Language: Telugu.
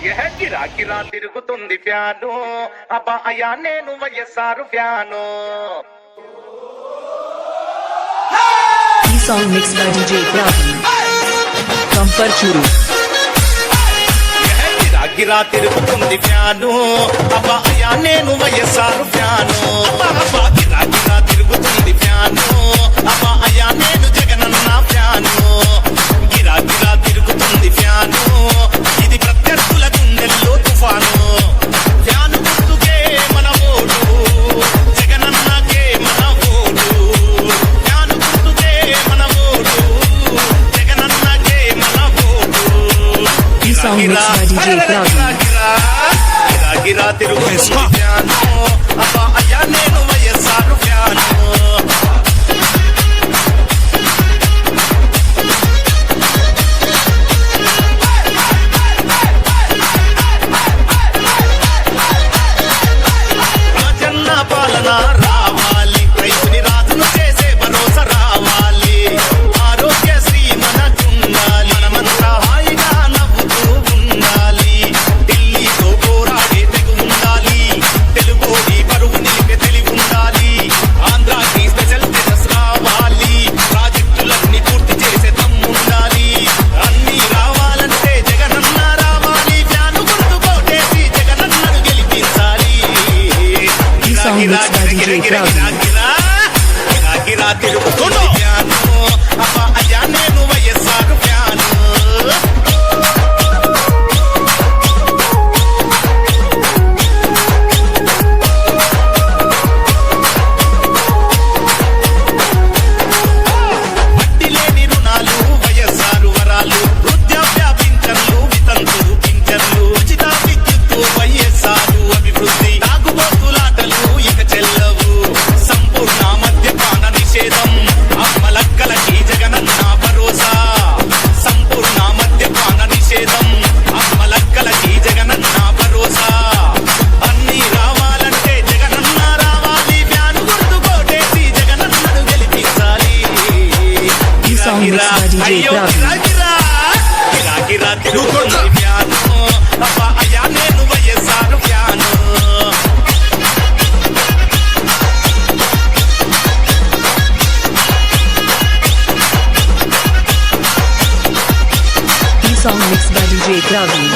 గిరా గిరా తిరుగుతుంది ఫ్యాను అబ్బా అయ్యా నేను వైఎస్ఆర్ ఫ్యాను. ఈ song mix by DJ Praveen from Parchuru. గిరా గిరా తిరుగుతుంది ఫ్యాను అబ్బా అయ్యా నేను వైఎస్ఆర్ ఫ్యాను. అబ్బా గిరా గిరా తిరుగుతుంది ఫ్యాను అబ్బా అయ్యా నేను జగనన్న ఫ్యాను. గిరా గిరా తిరుగుతుంది ఫ్యాను ఇది ప్రత్యర్థుల గుండెల్లో తుఫాను. ఫ్యాను గుర్తుకే మన ఓటు జగనన్నకే మన ఓటు. ఫ్యాను గుర్తుకే మన ఓటు జగనన్నకే మన ఓటు. ఈ song mix by DJ Praveen. గిరా గిరా తిరుగుతుంది ఫ్యాను అబ్బా అయ్యా నేను వైఎస్ఆర్ ఫ్యాను. పాలన రావాలి రైతుని రాజును చేసే భరోసా రావాలి. ఆరోగ్యశ్రీ మనకుండాలి మనమంతా హాయిగా నవ్వుతూ ఉండాలి. ఢిల్లీతో పోరాడే తెగు ఉండాలి తెలుగోడి పరువు నిలిపే తెలివి ఉండాలి. ఆంధ్రాకి స్పెషల్ స్టేటస్ రావాలి ప్రాజెక్టులన్నీ పూర్తి చేసే దమ్ముండాలి. అన్ని రావాలంటే జగనన్న రావాలి. ఫ్యాను గుర్తు కోటేసి జగనన్నను గెలిపించాలి. గిరా గిరా తిరుగుతుంది ఫ్యాను అబ్బా అయ్యా నేను వైఎస్ఆర్ ఫ్యాను. వడ్డీ లేని రుణాలు వైఎస్ఆర్ వరాలు వృద్ధాప్య పింఛన్లు వితంతులు పింఛన్లు ఉచిత విద్యుత్తు వైఎస్ఆర్ అభివృద్ధి. తాగుబోతులాటలు ఇక చెల్లవు సంపూర్ణ మద్యపాన నిషేధం అమ్మలక్కలకి జగనన్న భరోసా. సంపూర్ణ మద్యపాన నిషేధం అమ్మలక్కలకి జగనన్న భరోసా. అన్ని రావాలంటే జగనన్న రావాలి. ఫ్యాను గుర్తు కోటేసి జగనన్నను గెలిపించాలి. ఈ song mix by DJ Praveen. గిరా గిరా తిరుగుతుంది ఫ్యాను అబ్బా అయ్యా నేను వైఎస్ఆర్ ఫ్యాను. ఈ song mix by DJ Praveen.